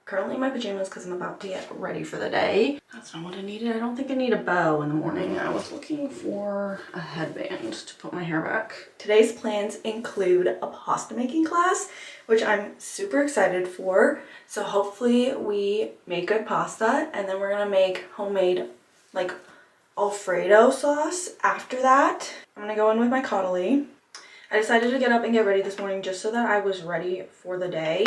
Currently in my pajamas because I'm about to get ready for the day. That's not what I needed. I don't think I need a bow in the morning. I was looking for a headband to put my hair back. Today's plans include a pasta making class, which I'm super excited for. So hopefully we make good pasta, and then we're gonna make homemade like Alfredo sauce after that. I'm gonna go in with my Caudalie. I decided to get up and get ready this morning just so that I was ready for the day.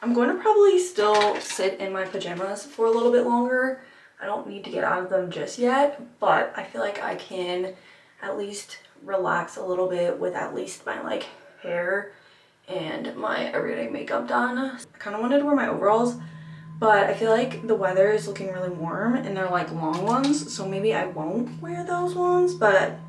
I'm going to probably still sit in my pajamas for a little bit longer. I don't need to get out of them just yet, but I feel like I can at least relax a little bit with at least my like hair and my everyday makeup done. I kind of wanted to wear my overalls, but I feel like the weather is looking really warm and they're like long ones, so maybe I won't wear those ones, but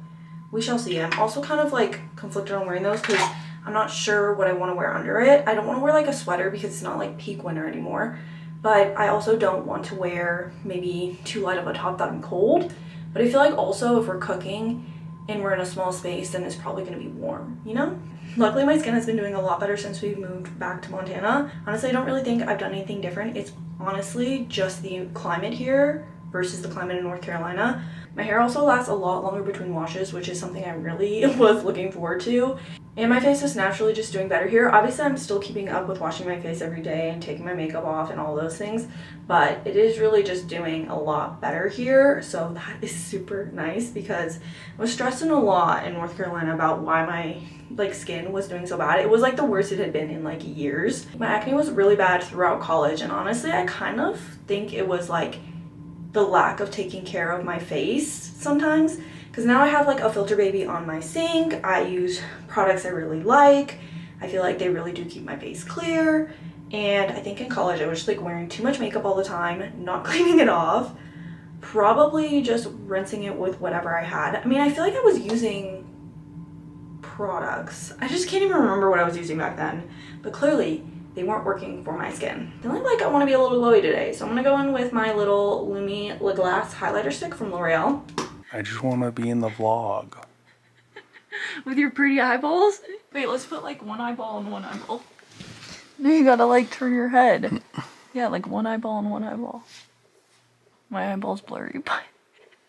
we shall see. I'm also kind of like conflicted on wearing those because I'm not sure what I want to wear under it. I don't want to wear like a sweater because it's not like peak winter anymore, but I also don't want to wear maybe too light of a top that I'm cold. But I feel like also if we're cooking and we're in a small space, then it's probably going to be warm, you know? Luckily my skin has been doing a lot better since we've moved back to Montana. Honestly, I don't really think I've done anything different. It's honestly just the climate here versus the climate in North Carolina. My hair also lasts a lot longer between washes, which is something I really was looking forward to. And my face is naturally just doing better here. Obviously, I'm still keeping up with washing my face every day and taking my makeup off and all those things, but it is really just doing a lot better here. So that is super nice because I was stressing a lot in North Carolina about why my like skin was doing so bad. It was like the worst it had been in like years. My acne was really bad throughout college, and honestly, I kind of think it was like the lack of taking care of my face sometimes, because now I have like a filter baby on my sink. I use products I really like. I feel like they really do keep my face clear. And I think in college I was just like wearing too much makeup all the time, not cleaning it off, probably just rinsing it with whatever I had. I mean, I feel like I was using products. I just can't even remember what I was using back then, but clearly they weren't working for my skin. Feeling like I want to be a little glowy today, so I'm gonna go in with my little Lumi Le Glace highlighter stick from L'Oreal. I just want to be in the vlog. With your pretty eyeballs? Wait, let's put like one eyeball and one eyeball. No, you gotta like turn your head. Yeah, like one eyeball and one eyeball. My eyeball's blurry, but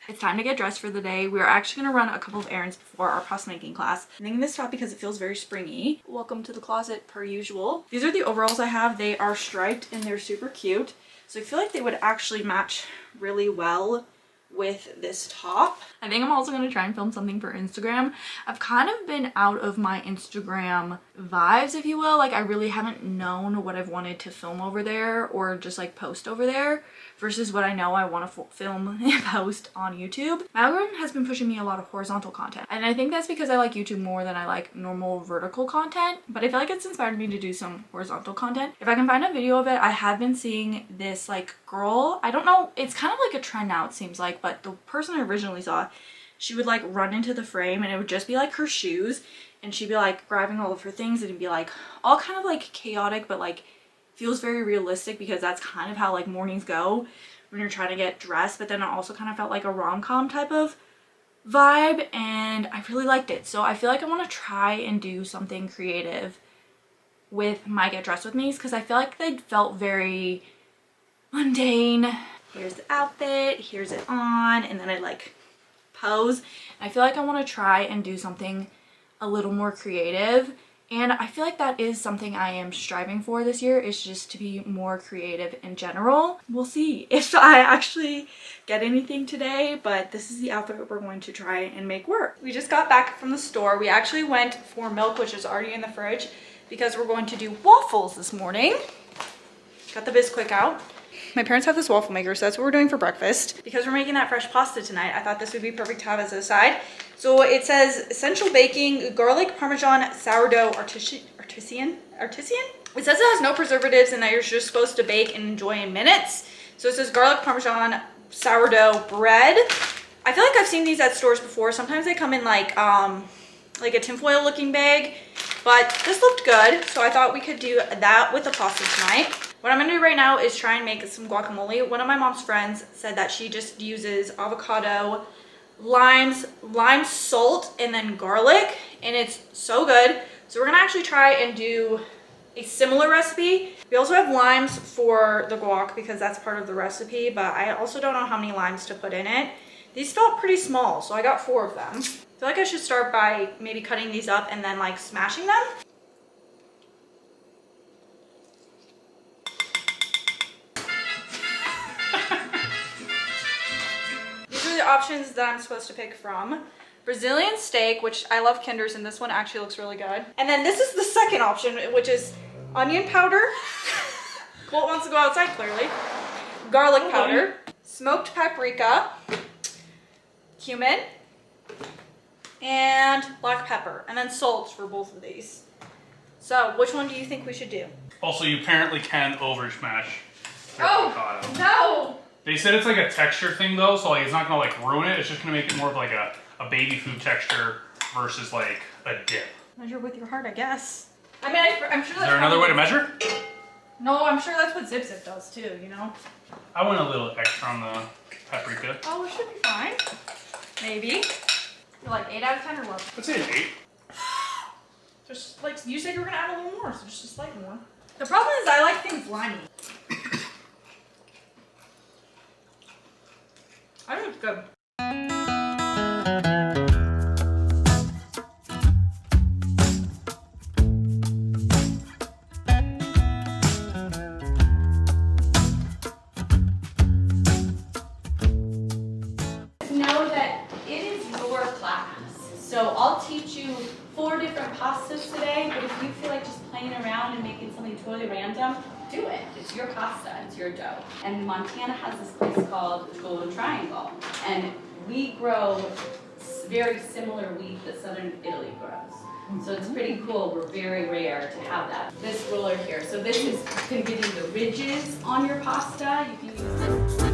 it's time to get dressed for the day. We're actually gonna run a couple of errands before our pasta making class. I'm thinking this top because it feels very springy. Welcome to the closet per usual. These are the overalls I have. They are striped and they're super cute. So I feel like they would actually match really well with this top. I think I'm also going to try and film something for Instagram. I've kind of been out of my Instagram vibes, if you will. Like I really haven't known what I've wanted to film over there or just like post over there versus what I know I want to film and post on YouTube. My algorithm has been pushing me a lot of horizontal content, and I think that's because I like YouTube more than I like normal vertical content, but I feel like it's inspired me to do some horizontal content. If I can find a video of it, I have been seeing this like girl, I don't know, it's kind of like a trend now it seems like, but the person I originally saw, she would like run into the frame and it would just be like her shoes, and she'd be like grabbing all of her things, and it'd be like all kind of like chaotic, but like feels very realistic because that's kind of how like mornings go when you're trying to get dressed. But then it also kind of felt like a rom-com type of vibe, and I really liked it. So I feel like I want to try and do something creative with my get dressed with me's because I feel like they felt very mundane. Here's the outfit, here's it on, and then I like pose. I feel like I want to try and do something a little more creative, and I feel like that is something I am striving for this year, is just to be more creative in general. We'll see if I actually get anything today, but this is the outfit we're going to try and make work. We just got back from the store. We actually went for milk, which is already in the fridge, because we're going to do waffles this morning. Got the Bisquick out. My parents have this waffle maker, so that's what we're doing for breakfast. Because we're making that fresh pasta tonight, I thought this would be perfect to have as a side. So it says essential baking, garlic, parmesan, sourdough, artisan. It says it has no preservatives and that you're just supposed to bake and enjoy in minutes. So it says garlic, parmesan, sourdough bread. I feel like I've seen these at stores before. Sometimes they come in like a tinfoil looking bag, but this looked good, so I thought we could do that with the pasta tonight. What I'm gonna do right now is try and make some guacamole. One of my mom's friends said that she just uses avocado, lime salt, and then garlic, and it's so good. So we're gonna actually try and do a similar recipe. We also have limes for the guac because that's part of the recipe, but I also don't know how many limes to put in it. These felt pretty small, so I got 4 of them. I feel like I should start by maybe cutting these up and then like smashing them. These are the options that I'm supposed to pick from. Brazilian steak, which I love Kinders, and this one actually looks really good. And then this is the second option, which is onion powder. Colt wants to go outside, clearly. Garlic powder, smoked paprika, cumin, and black pepper, and then salt for both of these. So which one do you think we should do? Also, you apparently can over smash your Oh, avocado. no! They said it's like a texture thing though, so like it's not gonna like ruin it. It's just gonna make it more of like a baby food texture versus like a dip. Measure with your heart, I guess. I mean, I'm sure that's... Is there another way to measure? No, I'm sure that's what Zip Zip does too, you know? I went a little extra on the paprika. Oh, it should be fine. Maybe. You're like 8 out of 10 or what? I'd say an 8. Just like, you said you were gonna add a little more, so just a slight more. The problem is I like things limey. I think it's good. Know that it is your class. So I'll teach you 4 different pastas today, but if you feel like just playing around and making something totally random, do it. It's your pasta, it's your dough. And Montana has this place called Golden Triangle, and we grow very similar wheat that Southern Italy grows. So it's pretty cool. We're very rare to have that. This roller here. So this is going to give you the ridges on your pasta. You can use this.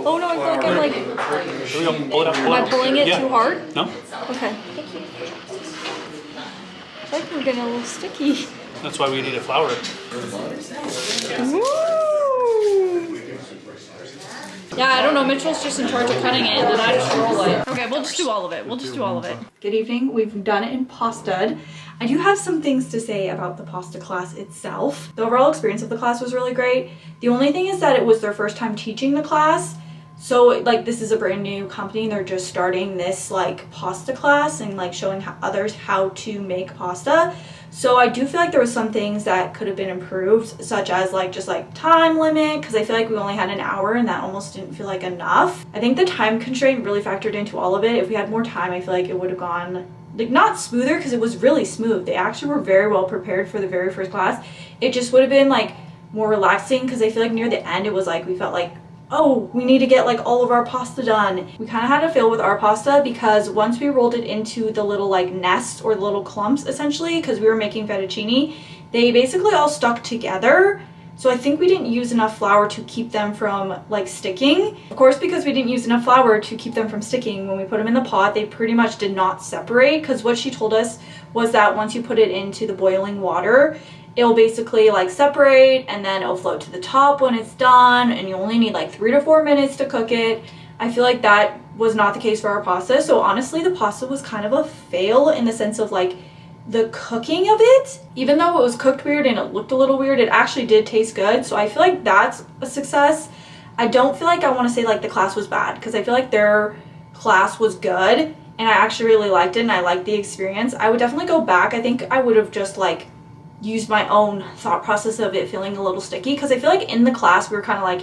Oh no, I feel like I'm like... Here we go. Pull it up. Am I pulling it too hard? No. Okay. I feel like we're getting a little sticky. That's why we need to flour it. Woo! Yeah, I don't know. Mitchell's just in charge of cutting it, and then I just roll it. Okay, we'll just do all of it. We'll just do all of it. Good evening. We've done it in pasta. I do have some things to say about the pasta class itself. The overall experience of the class was really great. The only thing is that it was their first time teaching the class. So like this is a brand new company. They're just starting this like pasta class and like showing others how to make pasta. So I do feel like there was some things that could have been improved, such as like just like time limit, because I feel like we only had an hour and that almost didn't feel like enough. I think the time constraint really factored into all of it. If we had more time, I feel like it would have gone like not smoother, because it was really smooth. They actually were very well prepared for the very first class. It just would have been like more relaxing, because I feel like near the end it was like we felt like, oh, we need to get like all of our pasta done. We kind of had to fail with our pasta, because once we rolled it into the little like nests or the little clumps essentially, because we were making fettuccine, they basically all stuck together. So I think we didn't use enough flour to keep them from like sticking. Of course, because we didn't use enough flour to keep them from sticking, when we put them in the pot, they pretty much did not separate, because what she told us was that once you put it into the boiling water, it'll basically like separate and then it'll float to the top when it's done, and you only need like 3 to 4 minutes to cook it. I feel like that was not the case for our pasta. So honestly, the pasta was kind of a fail in the sense of like the cooking of it. Even though it was cooked weird and it looked a little weird, it actually did taste good. So I feel like that's a success. I don't feel like I want to say like the class was bad, because I feel like their class was good and I actually really liked it and I liked the experience. I would definitely go back. I think I would have just like used my own thought process of it feeling a little sticky, because I feel like in the class we were kind of like,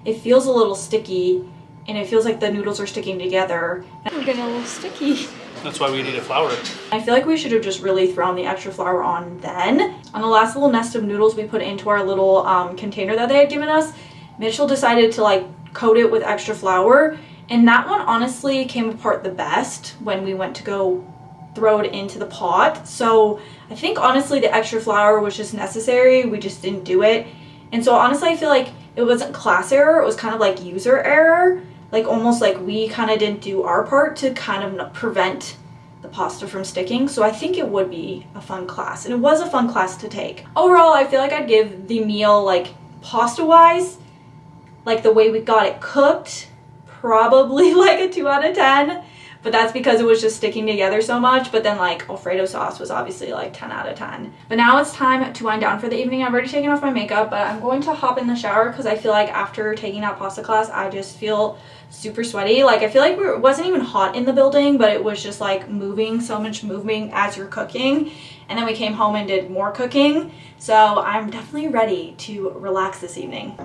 it feels a little sticky and it feels like the noodles are sticking together. We're getting a little sticky. That's why we need to flour it. I feel like we should have just really thrown the extra flour on then. On the last little nest of noodles we put into our little container that they had given us, Mitchell decided to like coat it with extra flour, and that one honestly came apart the best when we went to go throw it into the pot. So I think honestly the extra flour was just necessary. We just didn't do it. And so honestly I feel like it wasn't class error, it was kind of like user error. like almost like we kind of didn't do our part to kind of prevent the pasta from sticking. So I think it would be a fun class, and it was a fun class to take. Overall, I feel like I'd give the meal, like pasta wise, like the way we got it cooked, probably like a 2 out of 10, but that's because it was just sticking together so much. But then like Alfredo sauce was obviously like 10 out of 10. But now it's time to wind down for the evening. I've already taken off my makeup, but I'm going to hop in the shower because I feel like after taking that pasta class, I just feel super sweaty. Like I feel like it wasn't even hot in the building, but it was just like moving, so much moving as you're cooking. And then we came home and did more cooking. So I'm definitely ready to relax this evening.